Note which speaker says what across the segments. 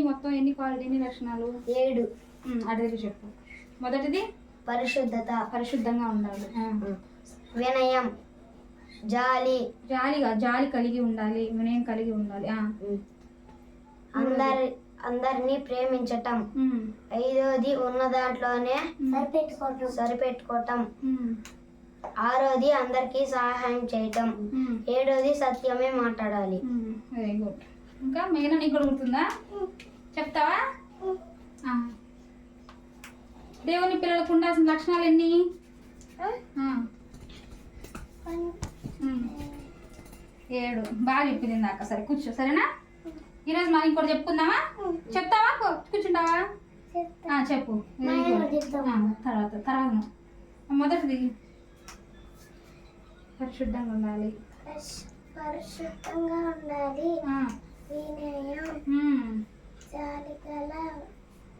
Speaker 1: మొత్తం ఎన్ని లక్షణాలు?
Speaker 2: 7.
Speaker 1: అదే చెప్పు. మొదటిది
Speaker 2: పరిశుద్ధత,
Speaker 1: పరిశుద్ధంగా ఉండాలి.
Speaker 2: వినయం,
Speaker 1: జాలి కలిగి ఉండాలి, వినయం కలిగి ఉండాలి.
Speaker 2: అందరినీ ప్రేమించటం. 5వది ఉన్న దాంట్లోనే సరిపెట్టుకోవటం. 6వది అందరికీ సహాయం చేయటం. 7వది సత్యమే మాట్లాడాలి.
Speaker 1: Very good. ఇంకా మెయిన్ నీకు గుర్తుందా? చెప్తావా? దేవుని పిల్లలకు ఉండాల్సిన లక్షణాలు ఎన్ని? 7. బాగా చెప్పింది దాకా. సరే కూర్చో, సరేనా? ఈరోజు మనం ఇంకోటి చెప్పుకుందామా? చెప్తావా? కూర్చుంటావా? చెప్పు. తర్వాత మొదటిది పరిశుద్ధంగా ఉండాలి.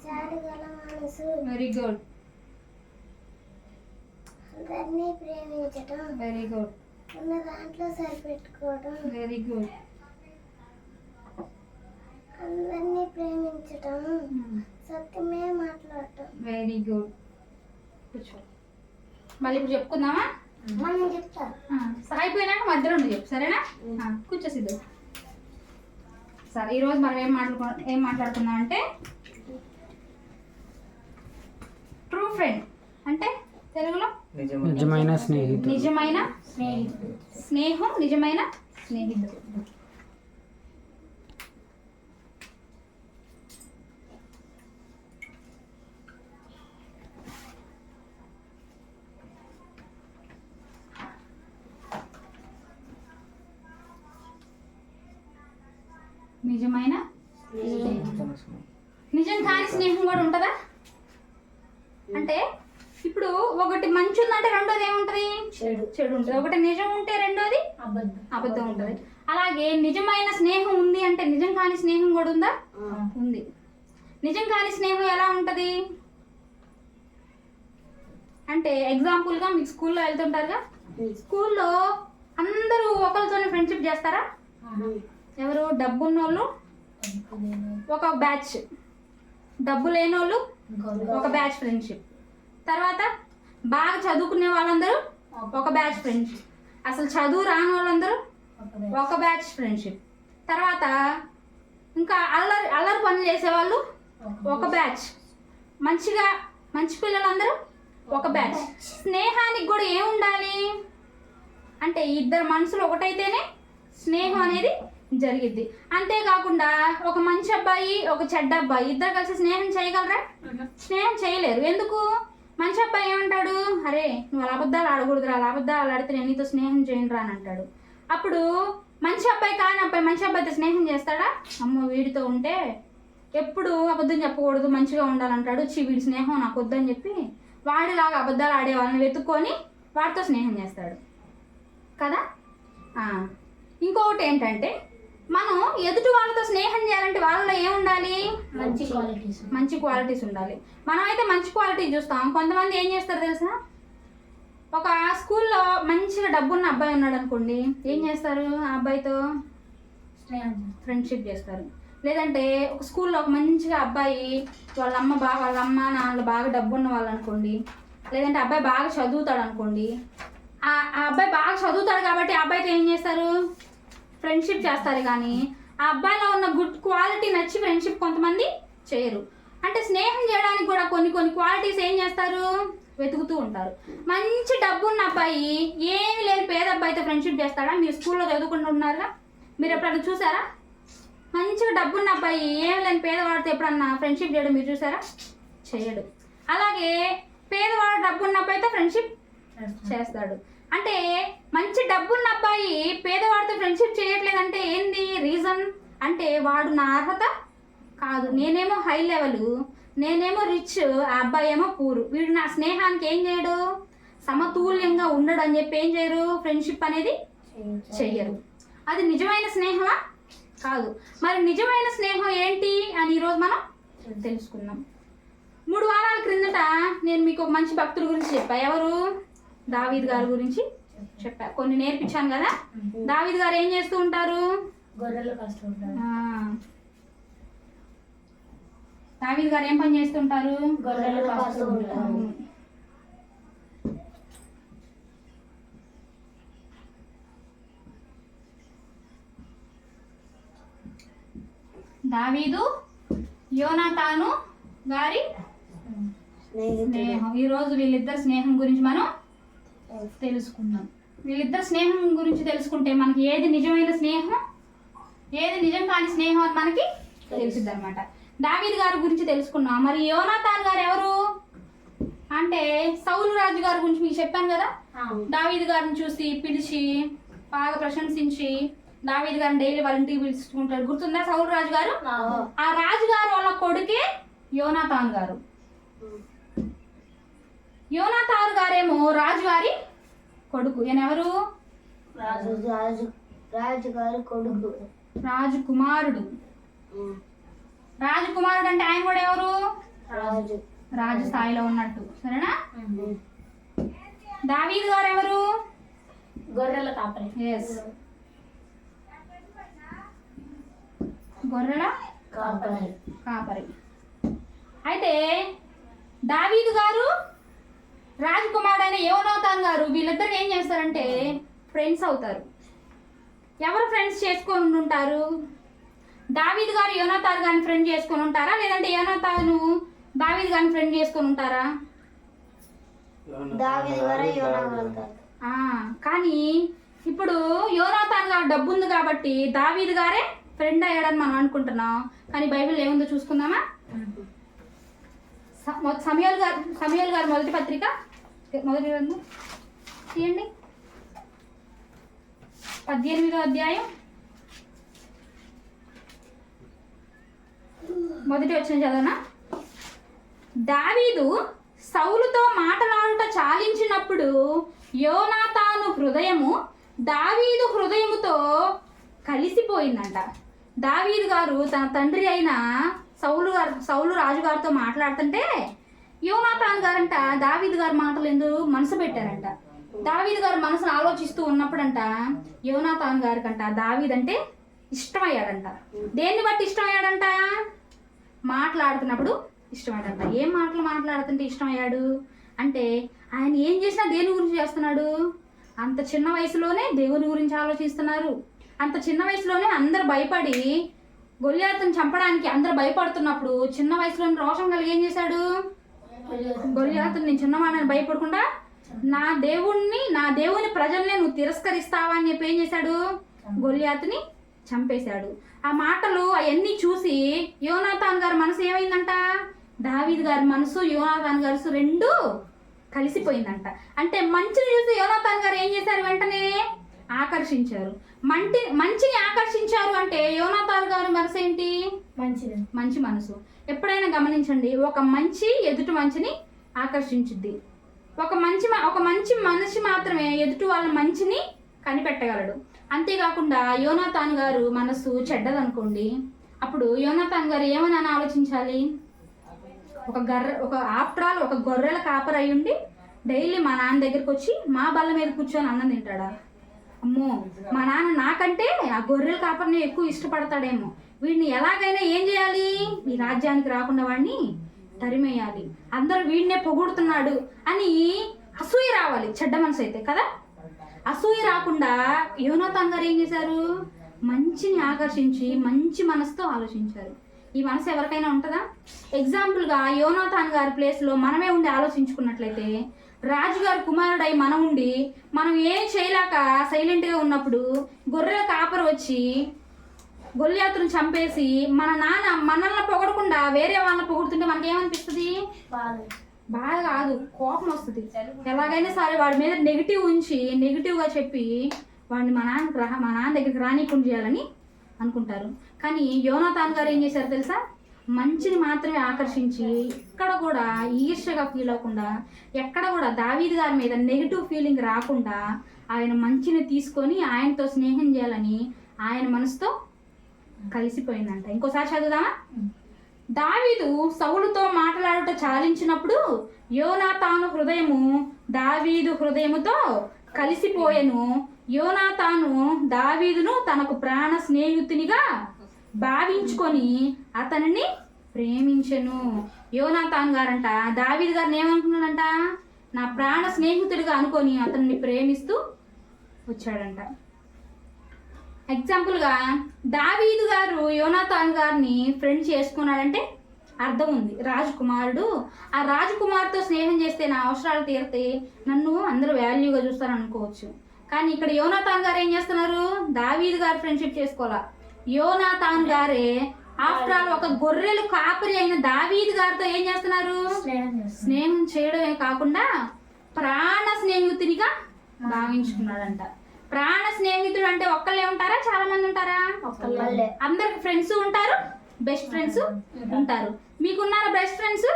Speaker 2: జాలిగల మనసు.
Speaker 1: Very good.
Speaker 2: అందరినీ ప్రేమించటం.
Speaker 1: Very good.
Speaker 2: ఉన్న దాంట్లో సరిపెట్టుకోవడం.
Speaker 1: Very good.
Speaker 2: అందరినీ ప్రేమించటం, సత్యమే మాట్లాడటం.
Speaker 1: Very good. కూర్చో. మళ్ళీ ఇప్పుడు చెప్పుకుందామా?
Speaker 2: మనం చెప్తా.
Speaker 1: అయిపోయినాక మధ్యలో ఉండి చెప్పు, సరేనా? కూర్చో సిద్ధు. సరే, ఈరోజు మనం ఏం మాట్లాడుకుందాం అంటే ట్రూ ఫ్రెండ్ అంటే తెలుగులో
Speaker 3: నిజమైన స్నేహితుడు.
Speaker 1: నిజమైన స్నేహం, నిజమైన స్నేహితుడు. నిజమైన నిజం కాని స్నేహం కూడా ఉంటుందా? అంటే ఇప్పుడు ఒకటి మంచి ఉందంటే రెండోది ఏముంటది? చెడు ఉంటుంది. ఒకటి నిజం ఉంటే రెండోది అబద్ధం ఉంటుంది. అలాగే నిజమైన స్నేహం ఉంది అంటే నిజం కాని స్నేహం కూడా ఉందా? ఉంది. నిజం కాని స్నేహం ఎలా ఉంటది అంటే ఎగ్జాంపుల్గా మీకు స్కూల్లో వెళ్తుంటారుగా, స్కూల్లో అందరూ ఒకరితోనే ఫ్రెండ్షిప్ చేస్తారా? ఎవరు? డబ్బు ఉన్నోళ్ళు ఒక బ్యాచ్, డబ్బు లేనోళ్ళు ఒక బ్యాచ్ ఫ్రెండ్షిప్. తర్వాత బాగా చదువుకునే వాళ్ళందరూ ఒక బ్యాచ్ ఫ్రెండ్షిప్. అసలు చదువు రాని వాళ్ళందరూ ఒక బ్యాచ్ ఫ్రెండ్షిప్. తర్వాత ఇంకా అల్లరి పనులు చేసేవాళ్ళు ఒక బ్యాచ్. మంచి పిల్లలందరూ ఒక బ్యాచ్. స్నేహానికి కూడా ఏముండాలి అంటే ఇద్దరు మనుషులు ఒకటైతేనే స్నేహం అనేది జరిగిద్ది. అంతేకాకుండా ఒక మంచి అబ్బాయి ఒక చెడ్డ అబ్బాయి ఇద్దరు కలిసి స్నేహం చేయగలరా? స్నేహం చేయలేరు. ఎందుకు? మంచి అబ్బాయి ఏమంటాడు? అరే నువ్వు అలా అబద్ధాలు ఆడకూడదురా, అలా అబద్ధాలు ఆడితే నేను నీతో స్నేహం చేయనురా అని అంటాడు. అప్పుడు మంచి అబ్బాయి కాని అబ్బాయి మంచి అబ్బాయితో స్నేహం చేస్తాడా? అమ్మో వీడితో ఉంటే ఎప్పుడు అబద్ధం చెప్పకూడదు, మంచిగా ఉండాలంటాడు, వీడి స్నేహం నాకు వద్దని చెప్పి వాడిలాగా అబద్ధాలు ఆడే వాళ్ళని వెతుక్కొని వాడితో స్నేహం చేస్తాడు కదా. ఇంకొకటి ఏంటంటే మనం ఎదుటి వాళ్ళతో స్నేహం చేయాలంటే వాళ్ళలో ఏముండాలి? మంచి క్వాలిటీస్ ఉండాలి. మనమైతే మంచి క్వాలిటీ చూస్తాం. కొంతమంది ఏం చేస్తారు తెలుసా? ఒక స్కూల్లో మంచిగా డబ్బున్న అబ్బాయి ఉన్నాడు అనుకోండి, ఏం చేస్తారు? ఆ అబ్బాయితో ఫ్రెండ్షిప్ చేస్తారు. లేదంటే ఒక స్కూల్లో ఒక మంచిగా అబ్బాయి వాళ్ళ అమ్మ నాన్నలు బాగా డబ్బున్న వాళ్ళు అనుకోండి, లేదంటే అబ్బాయి బాగా చదువుతాడు అనుకోండి, ఆ అబ్బాయి బాగా చదువుతాడు కాబట్టి ఆ అబ్బాయితో ఏం చేస్తారు? ఫ్రెండ్షిప్ చేస్తారు. కానీ ఆ అబ్బాయిలో ఉన్న గుడ్ క్వాలిటీ నచ్చి ఫ్రెండ్షిప్ కొంతమంది చేయరు. అంటే స్నేహం చేయడానికి కూడా కొన్ని క్వాలిటీస్ ఏం చేస్తారు? వెతుకుతూ ఉంటారు. మంచి డబ్బున్న అబ్బాయి ఏమి లేని పేద అబ్బాయితో ఫ్రెండ్షిప్ చేస్తాడా? మీరు స్కూల్లో చదువుకుంటున్నారుగా, మీరు ఎప్పుడన్నా చూసారా? మంచిగా డబ్బున్న అబ్బాయి ఏమి లేని పేదవాడితో ఎప్పుడన్నా ఫ్రెండ్షిప్ చేయడం మీరు చూసారా? చేయడు. అలాగే పేదవాడు డబ్బున్న అబ్బాయితో ఫ్రెండ్షిప్ చేస్తాడు. అంటే మంచి డబ్బున్న అబ్బాయి పేదవాడితో ఫ్రెండ్షిప్ చేయట్లేదంటే ఏంది రీజన్ అంటే వాడు నా అర్హత కాదు, నేనేమో హై లెవెల్, నేనేమో రిచ్, ఆ అబ్బాయి ఏమో పూర్, వీడు నా స్నేహానికి ఏం చేయడు? సమతుల్యంగా ఉండడు అని చెప్పి ఏం చేయరు? ఫ్రెండ్షిప్ అనేది చెయ్యరు. అది నిజమైన స్నేహమా? కాదు. మరి నిజమైన స్నేహం ఏంటి అని ఈరోజు మనం తెలుసుకుందాం. 3 వారాల క్రిందట నేను మీకు ఒక మంచి భక్తుల గురించి చెప్పా. ఎవరు? దావీద్ గారి గురించి చెప్పా. కొన్ని నేర్పించాను కదా. దావీద్ గారు ఏం చేస్తూ ఉంటారు?
Speaker 2: గొర్రెలు కాస్తూ ఉంటారు.
Speaker 1: దావీదు గారు ఏం పని చేస్తుంటారు?
Speaker 4: గొర్రెలు కాస్తూ ఉంటారు.
Speaker 1: దావీదు యోనాతాను గారి స్నేహం. ఈరోజు వీళ్ళిద్దరు స్నేహం గురించి మనం తెలుసుకుందాం. వీళ్ళిద్దరు స్నేహం గురించి తెలుసుకుంటే మనకి ఏది నిజమైన స్నేహం, ఏది నిజం కాని స్నేహం అని మనకి తెలుస్తుంది అనమాట. దావీదు గారి గురించి తెలుసుకున్నాం. మరి యోనాతాను గారు ఎవరు అంటే సౌలు రాజు గారి గురించి మీకు చెప్పాను కదా. దావీదు గారిని చూసి పిలిచి బాగా ప్రశంసించి దావీదు గారిని డైలీ వాళ్ళ ఇంటికి పిలుచుకుంటాడు. గుర్తుందా సౌలు రాజు గారు? ఆ రాజుగారు వాళ్ళ కొడుకే యోనాతాను గారు. యోనాతాను గారేమో రాజుగారి కొడుకు. ఈయన ఎవరు?
Speaker 4: రాజుగారి కొడుకు,
Speaker 1: రాజకుమారుడు. రాజకుమారుడు అంటే ఆయన కూడా ఎవరు? రాజు స్థాయిలో ఉన్నట్టు. సరేనా? దావీదు గారు ఎవరు?
Speaker 4: గొర్రెల కాపరి.
Speaker 1: ఎస్, గొర్రెల కాపరి. అయితే దావీదు గారు రాజకుమారుడు అయిన యోనాతాను గారు వీళ్ళిద్దరు ఏం చేస్తారంటే ఫ్రెండ్స్ అవుతారు. ఎవరు ఫ్రెండ్స్ చేసుకొని ఉంటారు? దావీదు గారు యోనాతాను గారిని ఫ్రెండ్ చేసుకొని ఉంటారా, లేదంటే యోనాతాను దావీదు గారిని ఫ్రెండ్ చేసుకొని ఉంటారా? కానీ ఇప్పుడు యోనాతాను గారు డబ్బు ఉంది కాబట్టి దావీదు గారే ఫ్రెండ్ అయ్యాడని మనం అనుకుంటున్నాం. కానీ బైబిల్ ఏముందో చూసుకుందామా? సమూయేలు గారు మొదటి పత్రిక, మొదటి గ్రంథం తీయండి, 18వ అధ్యాయం మొదటి వచనం చదవనా? దావీదు సౌలుతో మాటలాడుట చాలించినప్పుడు యోనాతాను హృదయము దావీదు హృదయముతో కలిసిపోయిందంట. దావీదు గారు తన తండ్రి అయిన సౌలు రాజుగారితో మాట్లాడుతుంటే యోనాతాను గారంట దావీదు గారి మాటలు ఎందుకు మనసు పెట్టారంట. దావీదు గారు మనసును ఆలోచిస్తూ ఉన్నప్పుడంట యోనాతాను గారికంట దావీదు అంటే ఇష్టమయ్యాడంట. దేన్ని బట్టి ఇష్టమయ్యాడంట? మాట్లాడుతున్నప్పుడు ఇష్టమయ్యాడంట. ఏం మాటలు మాట్లాడుతుంటే ఇష్టమయ్యాడు అంటే ఆయన ఏం చేసినా దేని గురించి చేస్తున్నాడు? అంత చిన్న వయసులోనే దేవుని గురించి ఆలోచిస్తున్నారు. అంత చిన్న వయసులోనే అందరు భయపడి గొల్యాతుని చంపడానికి అందరు భయపడుతున్నప్పుడు చిన్న వయసులోనే రోషం కలిగి ఏం చేశాడు? గొల్యాతుని నేను చిన్నవాడిని భయపడకుండా నా దేవుని ప్రజల్ని నువ్వు తిరస్కరిస్తావా అని చెప్పి ఏం చేశాడు? గొల్యాతుని చంపేశాడు. ఆ మాటలు అవన్నీ చూసి యోనాతాను గారి మనసు ఏమైందంట? దావీదు గారి మనసు యోనాతాను గారి రెండు కలిసిపోయిందంట. అంటే మంచిని చూసి యోనాతాను గారు ఏం చేశారు? వెంటనే ఆకర్షించారు. మంచిని ఆకర్షించారు అంటే యోనాతాను గారి మనసు ఏంటి? మంచి మనసు. ఎప్పుడైనా గమనించండి, ఒక మంచి ఎదుటి మంచిని ఆకర్షించుద్ది. ఒక మంచి మనిషి మాత్రమే ఎదుటి వాళ్ళ మంచిని కనిపెట్టగలడు. అంతేకాకుండా యోనాతాను గారు మనసు చెడ్డదనుకోండి, అప్పుడు యోనాతాను గారు ఏమని ఆలోచించాలి? ఆఫ్టర్ ఆల్ ఒక గొర్రెల కాపరి అయి ఉండి డైలీ మా నాన్న దగ్గరికి వచ్చి మా బల్ల మీద కూర్చొని అన్నం తింటాడా? అమ్మో, మా నాన్న నాకంటే ఆ గొర్రెల కాపరిని ఎక్కువ ఇష్టపడతాడేమో, వీడిని ఎలాగైనా ఏం చేయాలి? ఈ రాజ్యానికి రాకుండా వాడిని తరిమేయాలి, అందరూ వీడినే పొగుడుతున్నాడు అని అసూయ రావాలి చెడ్డ మనసు అయితే కదా. అసూయ రాకుండా యోనాతాను గారు ఏం చేశారు? మంచిని ఆకర్షించి మంచి మనసుతో ఆలోచించారు. ఈ మనసు ఎవరికైనా ఉంటుందా? ఎగ్జాంపుల్గా యోనాతాను గారి ప్లేస్లో మనమే ఉండి ఆలోచించుకున్నట్లయితే, రాజుగారి కుమారుడై మనం ఉండి మనం ఏం చేయలేక సైలెంట్గా ఉన్నప్పుడు గొర్రెల కాపరి వచ్చి గొల్యాతును చంపేసి మనల్ని పొగడకుండా వేరే వాళ్ళని పొగుడుతుంటే మనకేమనిపిస్తుంది? బాధ కాదు, కోపం వస్తుంది. ఎలాగైనా సరే వాడి మీద నెగిటివ్గా చెప్పి వాడిని మా నాన్న దగ్గరికి రానికుండా చేయాలని అనుకుంటారు. కానీ యోనాతాను గారు ఏం చేశారు తెలుసా? మంచిని మాత్రమే ఆకర్షించి ఎక్కడ కూడా ఈర్ష్యగా ఫీల్ అవ్వకుండా, ఎక్కడ కూడా దావీదు గారి మీద నెగిటివ్ ఫీలింగ్ రాకుండా ఆయన మంచిని తీసుకొని ఆయనతో స్నేహం చేయాలని ఆయన మనసుతో కలిసిపోయిందంట. ఇంకోసారి చదువుదామా? దావీదు సౌలుతో మాట్లాడుట చాలించినప్పుడు యోనాతాను హృదయము దావీదు హృదయముతో కలిసిపోయెను. యోనాతాను దావీదును తనకు ప్రాణ స్నేహితునిగా భావించుకొని అతనిని ప్రేమించెను. యోనాతాన్ గారంట దావీదు గారిని ఏమనుకున్నాడంట, నా ప్రాణ స్నేహితుడిగా అనుకొని అతన్ని ప్రేమిస్తూ వచ్చాడంట. ఎగ్జాంపుల్గా దావీదు గారు యోనాతాన్ గారిని ఫ్రెండ్ చేసుకున్నాడంటే అర్థం ఉంది. రాజకుమారుడు, ఆ రాజకుమార్తో స్నేహం చేస్తే నా అవసరాలు తీరితే నన్ను అందరూ వాల్యూగా చూస్తారు అనుకోవచ్చు. కానీ ఇక్కడ యోనాతాన్ గారు ఏం చేస్తున్నారు, దావీదు గారు ఫ్రెండ్షిప్ చేసుకోవాలా. యోనాతాన్ గారే ఆఫ్టర్ ఆల్ ఒక గొర్రెలు కాపరి అయిన దావీదు గారితో ఏం చేస్తున్నారు, స్నేహం చేయడమే కాకుండా ప్రాణ స్నేహితునిగా భావించుకున్నాడంట. ప్రాణ స్నేహితుడు అంటే ఒక్కళ్ళే ఉంటారా, చాలా మంది ఉంటారా? అందరికి ఫ్రెండ్స్ ఉంటారు, బెస్ట్ ఫ్రెండ్స్ ఉంటారు. మీకున్నారా బెస్ట్ ఫ్రెండ్స్?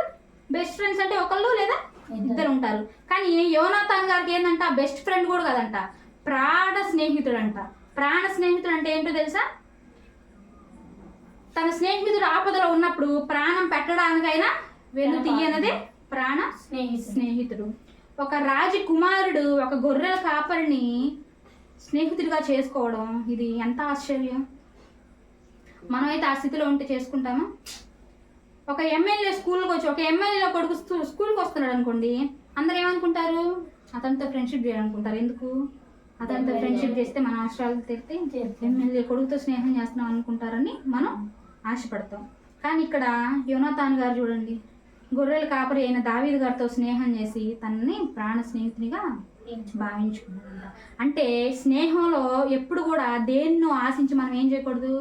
Speaker 1: బెస్ట్ ఫ్రెండ్స్ అంటే ఒకళ్ళు లేదా ఇద్దరు ఉంటారు. కానీ యోనాతాన్ గారికి ఏంటంట, బెస్ట్ ఫ్రెండ్ కూడా కదంట, ప్రాణ స్నేహితుడు అంట. ప్రాణ స్నేహితుడు అంటే ఏంటో తెలుసా? తన స్నేహితుడు ఆపదలో ఉన్నప్పుడు ప్రాణం పెట్టడానికైనా వెన్ను తీయనదే ప్రాణ స్నేహితుడు. ఒక రాజకుమారుడు ఒక గొర్రెల కాపరిని స్నేహితుడిగా చేసుకోవడం ఇది ఎంత ఆశ్చర్యం. మనమైతే ఆ స్థితిలో ఉంటే చేసుకుంటామా? ఒక ఎమ్మెల్యే స్కూల్కి వచ్చి, ఒక ఎమ్మెల్యేలో కొడుకు స్కూల్కి వస్తున్నాడు అనుకోండి, అందరు ఏమనుకుంటారు, అతనితో ఫ్రెండ్షిప్ చేయాలనుకుంటారు. ఎందుకు? అతనితో ఫ్రెండ్షిప్ చేస్తే మన అవసరాలు తెరితే ఎమ్మెల్యే కొడుకుతో స్నేహం చేస్తున్నాం అనుకుంటారని మనం ఆశపడతాం. కానీ ఇక్కడ యోనాతాన్ గారు చూడండి, గొర్రెల కాపరి అయిన దావీదు గారితో స్నేహం చేసి తనని ప్రాణ స్నేహితునిగా భావించుకున్నాడంట. అంటే స్నేహంలో ఎప్పుడు కూడా దేన్నో ఆశించి మనం ఏం చేయకూడదు,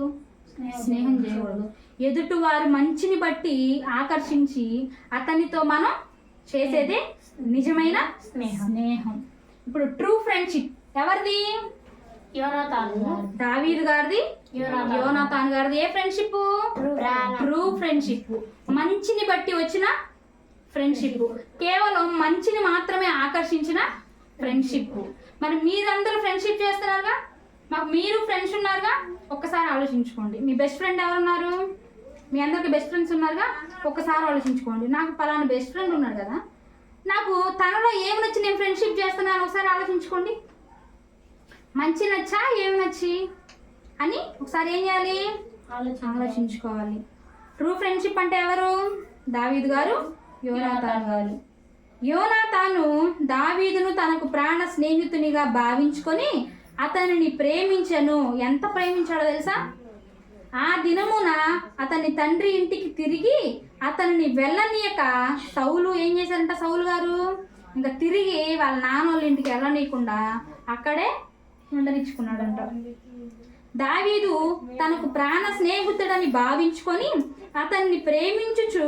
Speaker 1: స్నేహం చేయకూడదు. ఎదుటి వారి మంచిని బట్టి ఆకర్షించి అతనితో మనం చేసేదే నిజమైన స్నేహం. ఇప్పుడు ట్రూ ఫ్రెండ్షిప్ ఎవరిది? దావీదు గారిది, యోనాతాన్ గారిది. ఏ ఫ్రెండ్షిప్? True friendship. మంచిని బట్టి వచ్చిన ఫ్రెండ్షిప్, కేవలం మంచిని మాత్రమే ఆకర్షించిన ఫ్రెండ్షిప్. మరి మీరందరూ ఫ్రెండ్షిప్ చేస్తున్నారుగా, మాకు మీరు ఫ్రెండ్స్ ఉన్నారుగా, ఒక్కసారి ఆలోచించుకోండి. మీ బెస్ట్ ఫ్రెండ్ ఎవరున్నారు? మీ అందరికి బెస్ట్ ఫ్రెండ్స్ ఉన్నారుగా, ఒక్కసారి ఆలోచించుకోండి. నాకు పలానా బెస్ట్ ఫ్రెండ్ ఉన్నాడు కదా, నాకు తనలో ఏమి నచ్చి నేను ఫ్రెండ్షిప్ చేస్తున్నాను ఒకసారి ఆలోచించుకోండి. మంచి నచ్చా, ఏమి నచ్చి అని ఒకసారి ఏం చేయాలి, ఆలోచించుకోవాలి. ట్రూ ఫ్రెండ్షిప్ అంటే ఎవరు? దావీదు గారు, యోనాతాన్ గారు. యోనాతాను దావీదును తనకు ప్రాణ స్నేహితునిగా భావించుకొని అతనిని ప్రేమించెను. ఎంత ప్రేమించాడో తెలుసా? ఆ దినమున అతని తండ్రి ఇంటికి తిరిగి అతనిని వెళ్ళనీయక సౌలు ఏం చేశారంట, సౌలు గారు ఇంకా తిరిగి వాళ్ళ నాన్నోళ్ళ ఇంటికి వెళ్ళనీయకుండా అక్కడే ఉండనిచ్చుకున్నాడంట. దావీదు తనకు ప్రాణ స్నేహితుడని భావించుకొని అతన్ని ప్రేమించుచు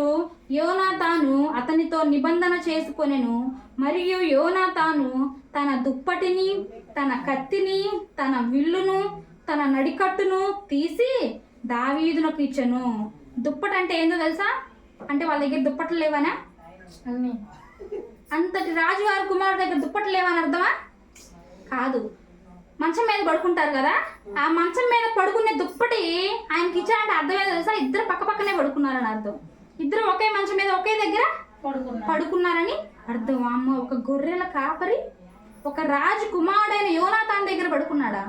Speaker 1: యోనాతాను అతనితో నిబంధన చేసుకొనెను. మరియు యోనాతాను తన దుప్పటిని, తన కత్తిని, తన విల్లును, తన నడికట్టును తీసి దావీదునకు ఇచ్చెను. దుప్పటి అంటే ఏందో తెలుసా? అంటే వాళ్ళ దగ్గర దుప్పట్లు లేవనా? అంతటి రాజుగారి కుమారుడు దగ్గర దుప్పట్లు లేవని అర్థమా? కాదు. మంచం మీద పడుకుంటారు కదా, ఆ మంచం మీద పడుకునే దుప్పటి ఆయనకి ఇచ్చారంటే అర్థం ఏదో తెలుసా? ఇద్దరు పక్క పక్కనే పడుకున్నారని అర్థం. ఇద్దరు ఒకే మంచం మీద ఒకే దగ్గర పడుకున్నారని అర్థం. అమ్మ, ఒక గొర్రెల కాపరి ఒక రాజు కుమారుడైన యోనాతాన్ దగ్గర పడుకున్నాడా?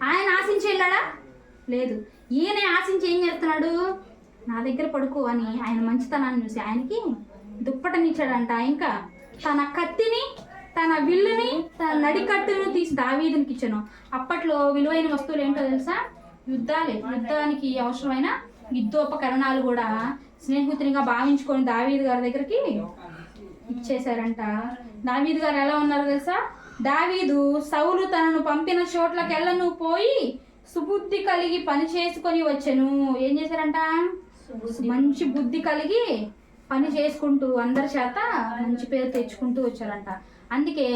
Speaker 1: ఆయన ఆశించి వెళ్ళాడా? లేదు. ఈయన ఆశించి ఏం చేస్తున్నాడు, నా దగ్గర పడుకో అని ఆయన మంచితనాన్ని చూసి ఆయనకి దుప్పటనిచ్చాడంట. ఇంకా తన కత్తిని, తన విల్లుని, తన నడికట్టును తీసి దావీదునికి ఇచ్చాను. అప్పట్లో విలువైన వస్తువులు ఏంటో తెలుసా? యుద్ధానికి అవసరమైన యుద్ధోపకరణాలు కూడా స్నేహితునిగా భావించుకొని దావీదు గారి దగ్గరికి ఇచ్చేశారంట. దావీదు గారు ఎలా ఉన్నారో తెలుసా? దావీదు సౌలు తనను పంపిన చోట్లకెళ్ళను పోయి సుబుద్ధి కలిగి పని చేసుకొని వచ్చెను. ఏం చేశారంట? మంచి బుద్ధి కలిగి పని చేసుకుంటూ అందరి చేత మంచి పేరు తెచ్చుకుంటూ వచ్చారంట. అందుకే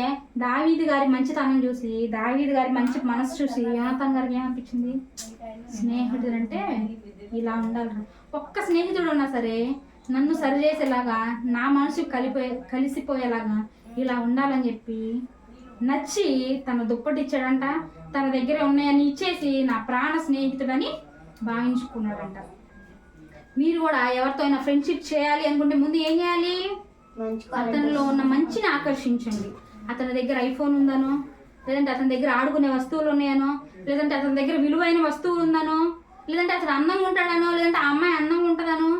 Speaker 1: దావీదు గారి మంచితనం చూసి, దావీదు గారి మంచి మనసు చూసి యోనాతాన్ గారికి ఏమనిపించింది? స్నేహితుడు అంటే ఇలా ఉండాలి. ఒక్క స్నేహితుడు ఉన్నా సరే నన్ను సరిచేసేలాగా, నా మనసు కలిసిపోయేలాగా ఇలా ఉండాలని చెప్పి నచ్చి తన దుప్పటి ఇచ్చాడంట. తన దగ్గర ఉన్నాయని ఇచ్చేసి నా ప్రాణ స్నేహితుడని భావించుకున్నాడంట. మీరు కూడా ఎవరితో అయినా ఫ్రెండ్షిప్ చేయాలి అనుకుంటే ముందు ఏం చేయాలి? అతనిలో ఉన్న మంచిని ఆకర్షించండి. అతని దగ్గర ఐఫోన్ ఉందనో, లేదంటే అతని దగ్గర ఆడుకునే వస్తువులు ఉన్నాయనో, లేదంటే అతని దగ్గర విలువైన వస్తువులు ఉందనో, లేదంటే అతను అందంగా ఉంటాడనో, లేదంటే ఆ అమ్మాయి అందంగా ఉంటుందనో,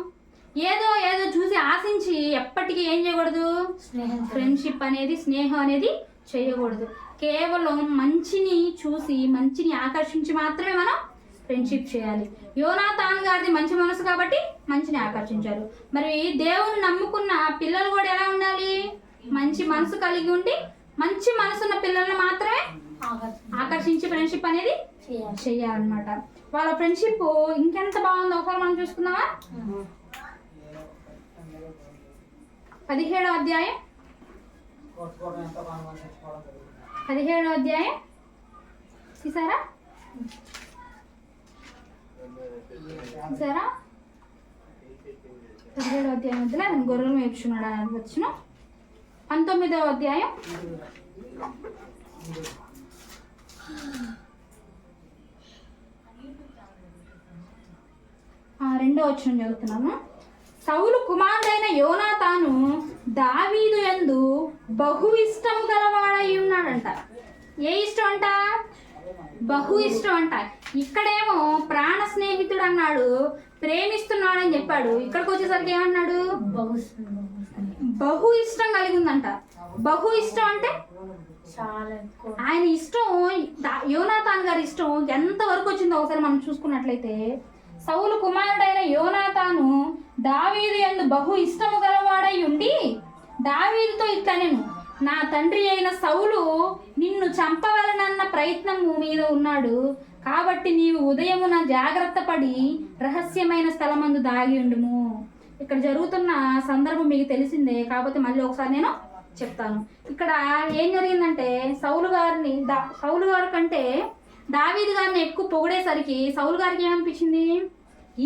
Speaker 1: ఏదో ఏదో చూసి ఆశించి ఎప్పటికీ ఏం చేయకూడదు, ఫ్రెండ్షిప్ అనేది స్నేహం అనేది చేయకూడదు. కేవలం మంచిని చూసి మంచిని ఆకర్షించి మాత్రమే మనం ఫ్రెండ్షిప్ చేయాలి. యోనాతాన్ గారిది మంచి మనసు కాబట్టి మంచిని ఆకర్షించారు. మరి దేవుని నమ్ముకున్న పిల్లలు కూడా ఎలా ఉండాలి, మంచి మనసు కలిగి ఉండి మంచి మనసున్న పిల్లల్ని మాత్రమే ఆకర్షించి ఫ్రెండ్షిప్ అనేది చేయాలన్నమాట. వాళ్ళ ఫ్రెండ్షిప్ ఇంకెంత బాగుందో ఒకసారి మనం చూసుకుందామా. 17వ అధ్యాయం 17వ అధ్యాయం చూసారా చూసారా 17వ అధ్యాయం వద్దులే, అతను గొర్రెలు మేపుచున్నాడు అని వచ్చిన 19వ అధ్యాయం 2వ వచనం చదువుతున్నాను. సౌలు కుమారుడైన యోనాతాను దావీదు యందు బహు ఇష్టము గలవాడై ఉన్నాడంట. ఏ ఇష్టం అంట, బహు ఇష్టం అంట. ఇక్కడేమో ప్రాణ స్నేహితుడు అన్నాడు, ప్రేమిస్తున్నాడని చెప్పాడు. ఇక్కడికి వచ్చేసరికి ఏమన్నాడు, బహు ఇష్టం కలిగి ఉందంట. బహు ఇష్టం అంటే
Speaker 4: చాలా ఎక్కువ.
Speaker 1: ఆయన ఇష్టం, యోనాతాన్ గారి ఇష్టం ఎంతవరకు వచ్చిందో ఒకసారి మనం చూసుకున్నట్లయితే, సౌలు కుమారుడైన యోనాతాను దావీదు యందు బహు ఇష్టము గలవాడై ఉండి దావీదుతో ఇట్లనెను, నా తండ్రి అయిన సౌలు నిన్ను చంపవలనన్న ప్రయత్నము మీద ఉన్నాడు, కాబట్టి నీవు ఉదయమున జాగ్రత్త పడి రహస్యమైన స్థలమందు దాగి ఉండుము. ఇక్కడ జరుగుతున్న సందర్భం మీకు తెలిసిందే, కాకపోతే మళ్ళీ ఒకసారి నేను చెప్తాను. ఇక్కడ ఏం జరిగిందంటే, సౌలు గారి కంటే దావీదు గారిని ఎక్కువ పొగిడేసరికి సౌలు గారికి ఏమనిపించింది,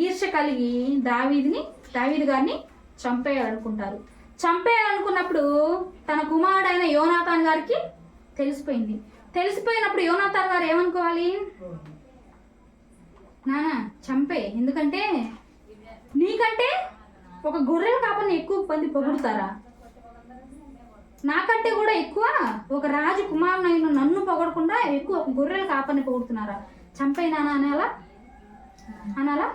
Speaker 1: ఈర్ష్య కలిగి దావీదు గారిని చంపేయాలనుకుంటారు. చంపేయాలనుకున్నప్పుడు తన కుమారుడైన యోనాతాన్ గారికి తెలిసిపోయింది. తెలిసిపోయినప్పుడు యోనాతాన్ గారు ఏమనుకోవాలి, నాన్న చంపే, ఎందుకంటే నీకంటే ఒక గొర్రెల కాపరిని ఎక్కువ మంది పొగుడుతారా, నాకంటే కూడా ఎక్కువ ఒక రాజు కుమారునైన నన్ను పొగడకుండా ఎక్కువ గొర్రెల కాపరిని పొగుడుతున్నారా, చంపే నాన్న అనాలా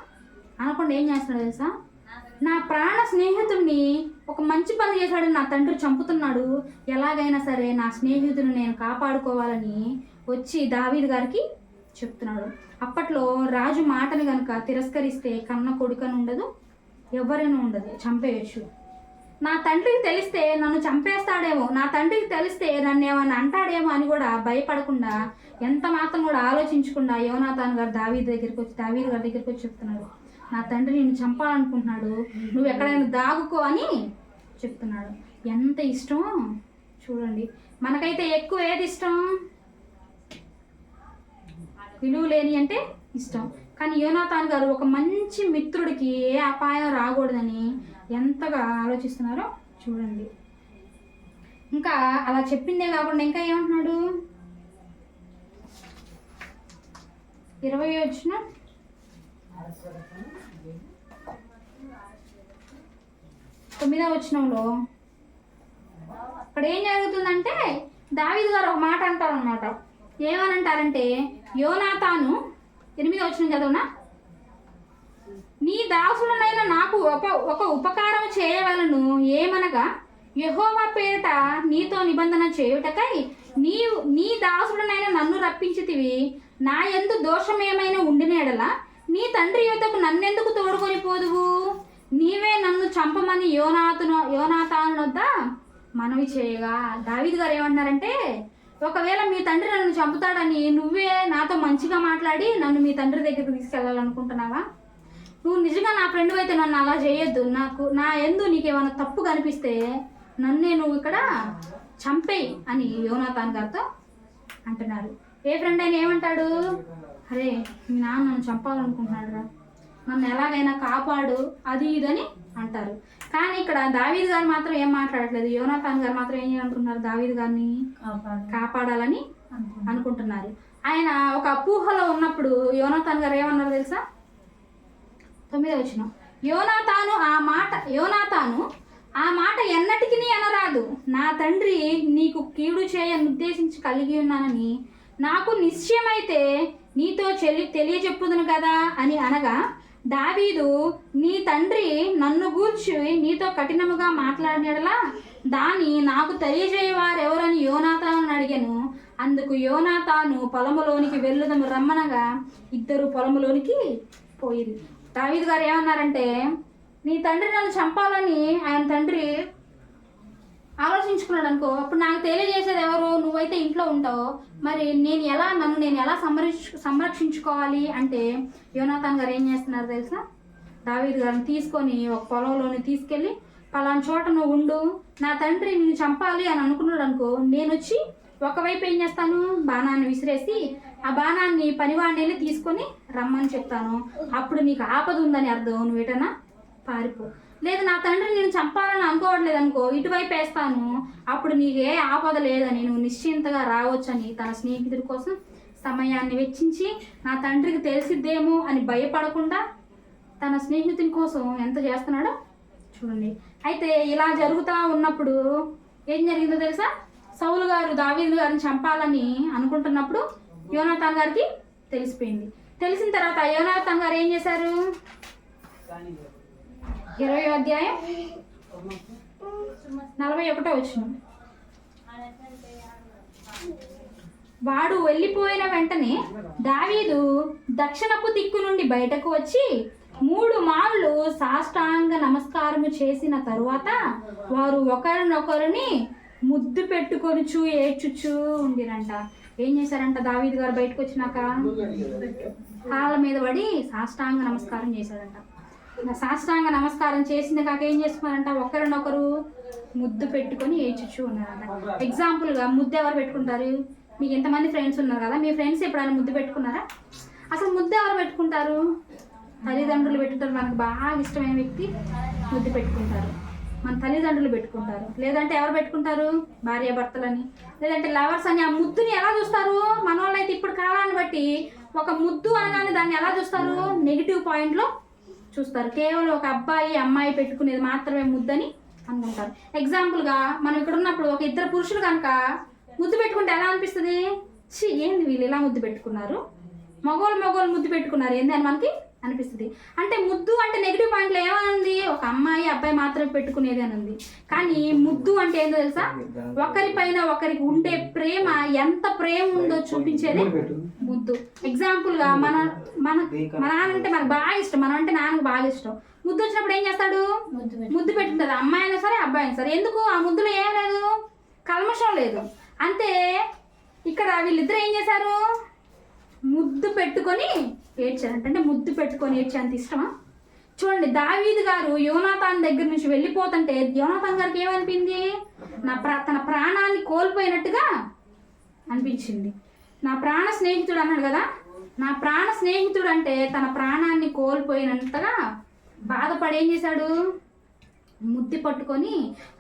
Speaker 1: అనకుండా ఏం చేస్తున్నాడు తెలుసా, నా ప్రాణ స్నేహితుడిని ఒక మంచి పని చేశాడని నా తండ్రి చంపుతున్నాడు, ఎలాగైనా సరే నా స్నేహితుడిని నేను కాపాడుకోవాలని వచ్చి దావీదు గారికి చెప్తున్నాడు. అప్పట్లో రాజు మాటని కనుక తిరస్కరిస్తే కన్న కొడుకని ఉండదు, ఎవరైనా ఉండదు, చంపేయచ్చు. నా తండ్రికి తెలిస్తే నన్ను చంపేస్తాడేమో, నా తండ్రికి తెలిస్తే నన్ను ఏమన్నా అంటాడేమో అని కూడా భయపడకుండా, ఎంత మాత్రం కూడా ఆలోచించకుండా యోనాతాన్ గారు దావీదు గారి దగ్గరికి వచ్చి చెప్తున్నాడు, నా తండ్రి నిన్ను చంపాలనుకుంటున్నాడు, నువ్వు ఎక్కడైనా దాగుకో అని చెప్తున్నాడు. ఎంత ఇష్టం చూడండి. మనకైతే ఎక్కువ ఏది ఇష్టం, విలువ లేని అంటే ఇష్టం. కానీ యోనాతాన్ గారు ఒక మంచి మిత్రుడికి ఏ అపాయం రాకూడదని ఎంతగా ఆలోచిస్తున్నారో చూడండి. ఇంకా అలా చెప్పిందే కాకుండా ఇంకా ఏమంటున్నాడు, 20వ వచనం 9వ వచనంలో అక్కడ ఏం జరుగుతుందంటే, దావీదు గారు ఒక మాట అంటారనమాట. ఏమని అంటారంటే, యోనాతాను 8వ వచనం చదవనా, నీ దాసులనైనా నాకు ఒక ఉపకారం చేయవలను, ఏమనగా యెహోవా పేరిట నీతో నిబంధన చేయుటకై నీ దాసులనైనా నన్ను రప్పించితివి, నా యందు దోషమేమైనా ఉండిన ఎడల నీ తండ్రి యుద్ధకు నన్నెందుకు తోడుకొని పోదువు, నీవే నన్ను చంపమని యోనాతాను వద్ద మనవి చేయగా. దావీదు గారు ఏమంటున్నారంటే, ఒకవేళ మీ తండ్రి నన్ను చంపుతాడని నువ్వే నాతో మంచిగా మాట్లాడి నన్ను మీ తండ్రి దగ్గరికి తీసుకెళ్ళాలనుకుంటున్నావా, నువ్వు నిజంగా నా ఫ్రెండ్ అయితే నన్ను అలా చేయొద్దు, నా యందు నీకేమైనా తప్పు కనిపిస్తే నన్నే నువ్వు ఇక్కడ చంపేయి అని యోనాతాన్ గారితో అంటున్నారు. ఏ ఫ్రెండ్ అయినా ఏమంటాడు, అరే మీ నాన్న నన్ను చంపాలనుకుంటున్నాడు రా, నన్ను ఎలాగైనా కాపాడు, అది ఇదని అంటారు. కానీ ఇక్కడ దావీదు గారు మాత్రం ఏం మాట్లాడట్లేదు. యోనాతాన్ గారు మాత్రం ఏం చేయాలనుకుంటున్నారు, దావీదు గారిని కాపాడాలని అనుకుంటున్నారు. ఆయన ఒక అపోహలో ఉన్నప్పుడు యోనాతాన్ గారు ఏమన్నారు తెలుసా, 9వ వచనం, యోనాతాను ఆ మాట ఎన్నటికీ అనరాదు, నా తండ్రి నీకు కీడు చేయని ఉద్దేశించి కలిగి ఉన్నానని నాకు నిశ్చయమైతే నీతో తెలియజెప్పుదును కదా అని అనగా, దావీదు నీ తండ్రి నన్ను గూర్చి నీతో కఠినముగా మాట్లాడినలా దాన్ని నాకు తెలియజేయవారు ఎవరని యోనాతాను అడిగాను. అందుకు యోనాతాను పొలములోనికి వెళ్ళుదము రమ్మనగా ఇద్దరు పొలములోనికి పోయింది. దావీదు గారు ఏమన్నారంటే, నీ తండ్రి నన్ను చంపాలని ఆయన తండ్రి ఆలోచించుకున్నాడు అనుకో, అప్పుడు నాకు తెలియజేసేది ఎవరు? నువ్వైతే ఇంట్లో ఉంటావు, మరి నన్ను నేను ఎలా సంరక్షించుకోవాలి అంటే యోనాతాన్ గారు ఏం చేస్తున్నారు తెలుసా? దావీదు గారిని తీసుకొని ఒక పొలంలోని తీసుకెళ్ళి పలానా చోట నువ్వు ఉండు, నా తండ్రి నిన్ను చంపాలి అని అనుకున్నాడు అనుకో, నేను వచ్చి ఒకవైపు ఏం చేస్తాను, బాణాన్ని విసిరేసి ఆ బాణాన్ని పనివాడిని వెళ్ళి తీసుకొని రమ్మని చెప్తాను. అప్పుడు నీకు ఆపద ఉందని అర్థం, నువ్వు ఎటన్నా పారిపో. లేదు నా తండ్రి నేను చంపాలని అనుకోవట్లేదు అనుకో, ఇటువైపు వేస్తాను, అప్పుడు నీకు ఏ ఆపద లేదని నువ్వు నిశ్చింతగా రావచ్చని తన స్నేహితుడి కోసం సమయాన్ని వెచ్చించి నా తండ్రికి తెలిసిద్దేమో అని భయపడకుండా తన స్నేహితుని కోసం ఎంత చేస్తున్నాడో చూడండి. అయితే ఇలా జరుగుతూ ఉన్నప్పుడు ఏం జరిగిందో తెలుసా? సౌలు గారు దావీదు గారిని చంపాలని అనుకుంటున్నప్పుడు యోనాతాన్ గారికి తెలిసిపోయింది. తెలిసిన తర్వాత యోనాతాన్ గారు ఏం చేశారు? 20వ అధ్యాయం 41వ వచనం. వాడు వెళ్ళిపోయిన వెంటనే దావీదు దక్షిణపు దిక్కు నుండి బయటకు వచ్చి 3 మార్లు సాష్టాంగ నమస్కారము చేసిన తరువాత వారు ఒకరినొకరిని ముద్దు పెట్టుకొనుచు ఏడ్చుచూ ఉండిరంట. ఏం చేశారంట? దావీదు గారు బయటకు వచ్చినాక కాళ్ళ మీద పడి సాష్టాంగ నమస్కారం చేశారంట. సాష్టాంగ నమస్కారం చేసిన కాక ఏం చేస్తున్నారంట? ఒకరినొకరు ముద్దు పెట్టుకొని ఏడ్చుచూ ఉన్నారంట. ఎగ్జాంపుల్గా ముద్దు ఎవరు పెట్టుకుంటారు? మీకు ఎంతమంది ఫ్రెండ్స్ ఉన్నారు కదా, మీ ఫ్రెండ్స్ ఎప్పుడైనా ముద్దు పెట్టుకున్నారా? అసలు ముద్దు ఎవరు పెట్టుకుంటారు? తల్లిదండ్రులు పెట్టుకుంటారు. మనకు బాగా ఇష్టమైన వ్యక్తి ముద్దు పెట్టుకుంటారు, మన తల్లిదండ్రులు పెట్టుకుంటారు. లేదంటే ఎవరు పెట్టుకుంటారు? భార్య భర్తలని, లేదంటే లవర్స్ అని. ఆ ముద్దుని ఎలా చూస్తారు మన వాళ్ళు అయితే? ఇప్పుడు కాలాన్ని బట్టి ఒక ముద్దు అనగానే దాన్ని ఎలా చూస్తారు? నెగిటివ్ పాయింట్లో చూస్తారు. కేవలం ఒక అబ్బాయి అమ్మాయి పెట్టుకునేది మాత్రమే ముద్దని అనుకుంటారు. ఎగ్జాంపుల్గా మనం ఇక్కడ ఉన్నప్పుడు ఒక 2 పురుషులు కనుక ముద్దు పెట్టుకుంటే ఎలా అనిపిస్తుంది? ఏంది వీళ్ళు ఇలా ముద్దు పెట్టుకున్నారు, మగోళ్ళు ముద్దు పెట్టుకున్నారు ఏంది అని మనకి అనిపిస్తుంది. అంటే ముద్దు అంటే నెగిటివ్ పాయింట్లో ఏమనుంది? ఒక అమ్మాయి అబ్బాయి మాత్రమే పెట్టుకునేది అని ఉంది. కానీ ముద్దు అంటే ఏందో తెలుసా? ఒకరిపైన ఒకరికి ఉండే ప్రేమ, ఎంత ప్రేమ ఉందో చూపించేది ముద్దు. ఎగ్జాంపుల్గా మన నాన్న అంటే మనకు బాగా ఇష్టం, మనం అంటే నాన్నకు బాగా ఇష్టం. ముద్దు వచ్చినప్పుడు ఏం చేస్తాడు? ముద్దు పెట్టుకుంటుంది, అమ్మాయి అయినా సరే అబ్బాయి అయినా సరే. ఎందుకు? ఆ ముద్దులో ఏం లేదు, కల్మషం లేదు. అంతే ఇక్కడ వీళ్ళిద్దరు ఏం చేశారు? ముద్దు పెట్టుకొని ఏడ్చారంట. అంటే ముద్దు పెట్టుకొని ఏడ్చే అంత ఇష్టమా? చూడండి, దావీదు గారు యోనాతాన్ దగ్గర నుంచి వెళ్ళిపోతుంటే యోనాతాన్ గారికి ఏమనిపింది? తన ప్రాణాన్ని కోల్పోయినట్టుగా అనిపించింది. నా ప్రాణ స్నేహితుడు అన్నాడు కదా, నా ప్రాణ స్నేహితుడు అంటే తన ప్రాణాన్ని కోల్పోయినంతగా బాధపడి ఏం చేశాడు? ముద్దు పట్టుకొని,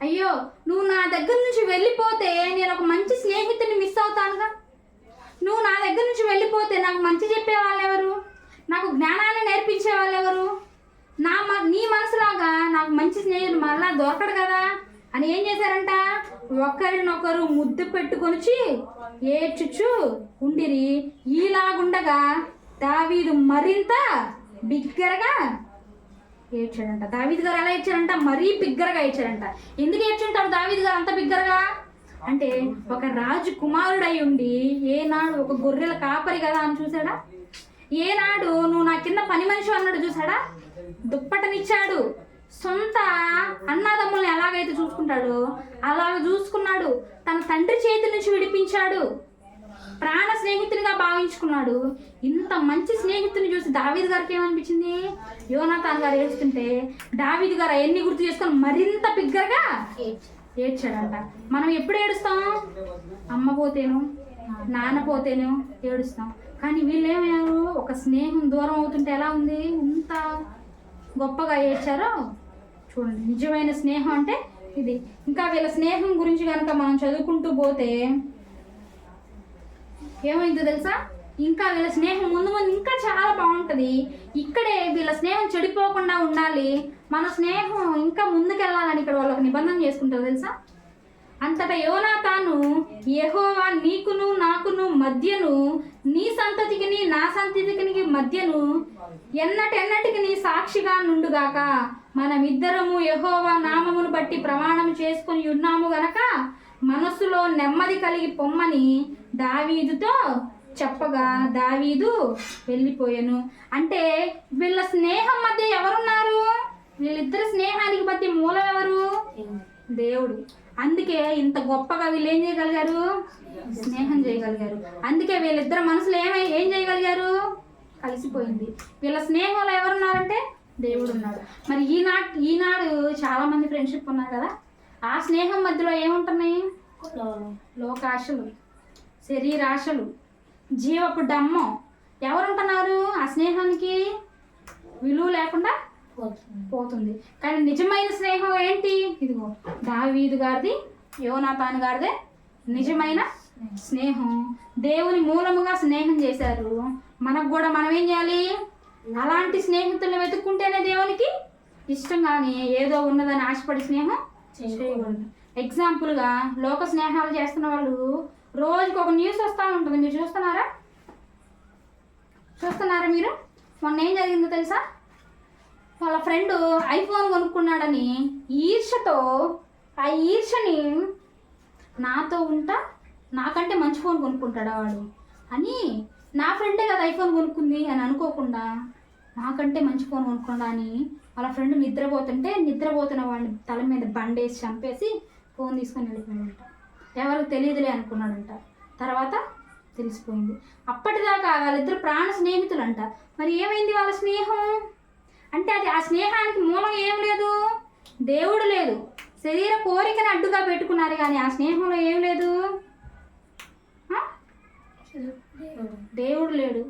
Speaker 1: అయ్యో నువ్వు నా దగ్గర నుంచి వెళ్ళిపోతే నేను ఒక మంచి స్నేహితుడిని మిస్ అవుతానుగా, నువ్వు నా దగ్గర నుంచి వెళ్ళిపోతే నాకు మంచి చెప్పే వాళ్ళు ఎవరు, నాకు జ్ఞానాన్ని నేర్పించే వాళ్ళు ఎవరు, నీ మనసులాగా నాకు మంచి స్నేహితుడు మళ్ళా దొరకడు కదా అని ఏం చేశారంట? ఒకరినొకరు ముద్దు పెట్టుకొనిచి ఏడ్చుచు ఉండిరి. ఈలాగుండగా దావీదు మరింత బిగ్గరగా ఏడ్చాడంట. దావీదు గారు ఎలా ఏడ్చాడంట? మరీ బిగ్గరగా ఏడ్చాడంట. ఎందుకు ఏడ్చుంటాడు దావీదు గారు అంత బిగ్గరగా? అంటే ఒక రాజు కుమారుడై ఉండి ఏనాడు ఒక గొర్రెల కాపరి కదా అని చూసాడా? ఏనాడు నువ్వు నా కింద పని మనిషి అన్నాడు చూసాడా? దుప్పటనిచ్చాడు. సొంత అన్నాదమ్ముల్ని ఎలాగైతే చూసుకుంటాడో అలాగ చూసుకున్నాడు. తన తండ్రి చేతి నుంచి విడిపించాడు, ప్రాణ స్నేహితునిగా భావించుకున్నాడు. ఇంత మంచి స్నేహితుని చూసి దావీదు గారికి ఏమనిపించింది? యోనాతాన్ గారు ఏడుస్తుంటే దావీదు గారు అవన్నీ గుర్తు చేసుకొని మరింత బిగ్గరగా ఏడ్చాడంట. మనం ఎప్పుడు ఏడుస్తాం? అమ్మ పోతేను, నాన్న పోతేను ఏడుస్తాం. కానీ వీళ్ళు ఏమయ్యారు? ఒక స్నేహం దూరం అవుతుంటే ఎలా ఉంది, ఎంత గొప్పగా ఏడ్చారో చూడండి. నిజమైన స్నేహం అంటే ఇది. ఇంకా వీళ్ళ స్నేహం గురించి కనుక మనం చదువుకుంటూ పోతే ఏమైందో తెలుసా? ఇంకా వీళ్ళ స్నేహం ముందు ఇంకా చాలా బాగుంటుంది. ఇక్కడే వీళ్ళ స్నేహం చెడిపోకుండా ఉండాలి, మన స్నేహం ఇంకా ముందుకెళ్ళాలని ఇక్కడ వాళ్ళకి నిబంధన చేసుకుంటారు తెలుసా? అంతటా యోనాతాను యెహోవా నీకును నాకును మధ్యను నీ సంతతికి నా సంతతికి మధ్యను ఎన్నటెన్నటికి నీ సాక్షిగా నుండుగాక మనమిద్దరము యెహోవా నామమును బట్టి ప్రమాణం చేసుకుని ఉన్నాము గనక మనస్సులో నెమ్మది కలిగి పొమ్మని దావీదుతో చెప్పగా దావీదు వెళ్ళిపోయాను. అంటే వీళ్ళ స్నేహం మధ్య ఎవరున్నారు? వీళ్ళిద్దరు స్నేహానికి మధ్య మూలం ఎవరు? దేవుడు. అందుకే ఇంత గొప్పగా వీళ్ళు ఏం చేయగలిగారు? స్నేహం చేయగలిగారు. అందుకే వీళ్ళిద్దరు మనసులు ఏం చేయగలిగారు? కలిసిపోయింది. వీళ్ళ స్నేహంలో ఎవరున్నారంటే దేవుడు ఉన్నాడు. మరి ఈనాడు చాలా మంది ఫ్రెండ్షిప్ ఉన్నారు కదా, ఆ స్నేహం మధ్యలో ఏముంటున్నాయి? లోకాశలు, శరీరాశలు, జీవపు డమ్మం. ఎవరుంటున్నారు? ఆ స్నేహానికి విలువ లేకుండా పోతుంది. కానీ నిజమైన స్నేహం ఏంటి? ఇదిగో దావీదు గారిది, యోనాతాను గారిదే నిజమైన స్నేహం. దేవుని మూలముగా స్నేహం చేశారు. మనకు కూడా మనం ఏం చేయాలి? అలాంటి స్నేహితులను వెతుక్కుంటేనే దేవునికి ఇష్టం. కానీ ఏదో ఉన్నదని ఆశపడి స్నేహం చేయకూడదు. ఎగ్జాంపుల్గా లోక స్నేహాలు చేస్తున్న వాళ్ళు రోజుకి ఒక న్యూస్ వస్తూ ఉంటుంది. మీరు చూస్తున్నారా మీరు? మొన్న ఏం జరిగిందో తెలుసా? వాళ్ళ ఫ్రెండ్ ఐఫోన్ కొనుక్కున్నాడని ఈర్ష్యతో, ఆ ఈర్ష్యని నాతో ఉంటా నాకంటే మంచి ఫోన్ కొనుక్కుంటాడా వాడు అని, నా ఫ్రెండే కదా ఐఫోన్ కొనుక్కుంది అని అనుకోకుండా నాకంటే మంచి ఫోన్ కొనుక్కుండా అని వాళ్ళ ఫ్రెండ్ నిద్రపోతున్న వాడిని తల మీద బండేసి చంపేసి ఫోన్ తీసుకొని వెళ్ళిపోయాడంట. ఎవరికి తెలియదులే అనుకున్నాడంట. తర్వాత తెలిసిపోయింది. అప్పటిదాకా వాళ్ళిద్దరు ప్రాణ స్నేహితులు అంట. మరి ఏమైంది వాళ్ళ స్నేహం? అంటే అది ఆ స్నేహానికి మూలం ఏం లేదు? దేవుడు లేదు. శరీర కోరికని అడ్డుగా పెట్టుకున్నారు. కానీ ఆ స్నేహంలో ఏం లేదు? దేవుడు లేడు.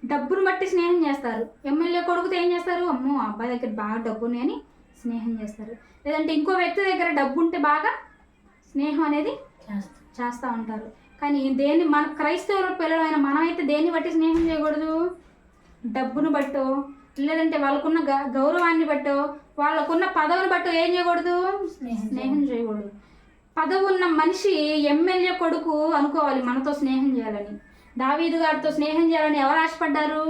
Speaker 1: డబ్బును బట్టి స్నేహం చేస్తారు. ఎమ్మెల్యే కొడుకుతో ఏం చేస్తారు? అమ్మో అబ్బాయి దగ్గర బాగా డబ్బు ఉంది అని స్నేహం చేస్తారు. లేదంటే ఇంకో వ్యక్తి దగ్గర డబ్బు ఉంటే బాగా స్నేహం అనేది చేస్తూ ఉంటారు. కానీ మన క్రైస్తవుల పిల్లలైన మనమైతే దేన్ని బట్టి స్నేహం చేయకూడదు? డబ్బును బట్టో, లేదంటే వాళ్ళకున్న గౌరవాన్ని బట్టో, వాళ్ళకున్న పదవిని బట్టో ఏం చేయకూడదు? స్నేహం చేయకూడదు. పదవి ఉన్న మనిషి ఎమ్మెల్యే కొడుకు అనుకోవాలి మనతో స్నేహం చేయాలని. దావీదు గారితో స్నేహం చేయాలని ఎవరు ఆశపడ్డారు?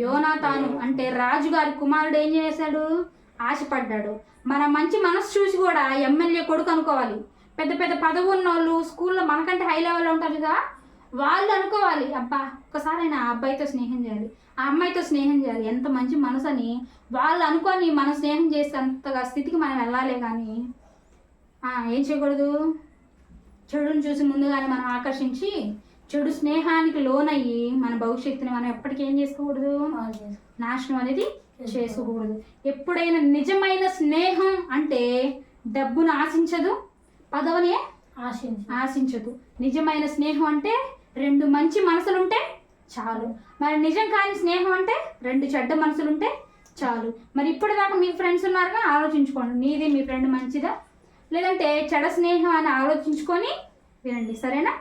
Speaker 1: యోనాతాను అంటే రాజుగారి కుమారుడు ఏం చేశాడు? ఆశపడ్డాడు. మన మంచి మనసు చూసి కూడా ఎమ్మెల్యే కొడుకు అనుకోవాలి. పెద్ద పెద్ద పదవి ఉన్న వాళ్ళు స్కూల్లో మనకంటే హై లెవెల్లో ఉంటారు కదా, వాళ్ళు అనుకోవాలి అబ్బా ఒక్కసారి అయినా ఆ అబ్బాయితో స్నేహం చేయాలి, ఆ అమ్మాయితో స్నేహం చేయాలి, ఎంత మంచి మనసు అని వాళ్ళు అనుకొని మనం స్నేహం చేసేంతగా స్థితికి మనం వెళ్ళాలి. కానీ ఏం చేయకూడదు? చెడుని చూసి ముందుగానే మనం ఆకర్షించి చెడు స్నేహానికి లోనయ్యి మన భవిష్యత్తుని మనం ఎప్పటికీ ఏం చేసుకోకూడదు? నాశనం అనేది చేసుకోకూడదు. ఎప్పుడైనా నిజమైన స్నేహం అంటే డబ్బును ఆశించదు, పదవిని ఆశించదు. నిజమైన స్నేహం అంటే రెండు మంచి మనసులుంటే చాలు. మరి నిజం కాని స్నేహం అంటే రెండు చెడ్డ మనసులుంటే చాలు. మరి ఇప్పటిదాకా మీకు ఫ్రెండ్స్ ఉన్నారుగా, ఆలోచించుకోండి నీది మీ ఫ్రెండ్ మంచిదా లేదంటే చెడ స్నేహం అని ఆలోచించుకొని వినండి, సరేనా?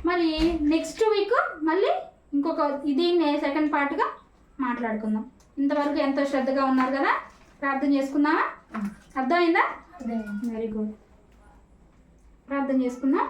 Speaker 1: మరి నెక్స్ట్ వీక్ మళ్ళీ ఇంకొక దీన్ని సెకండ్ పార్ట్గా మాట్లాడుకుందాం. ఇంతవరకు ఎంతో శ్రద్ధగా ఉన్నారు కదా, ప్రార్థన చేసుకుందామా? అర్థమైందా? Very good. ప్రార్థన చేసుకుందాం.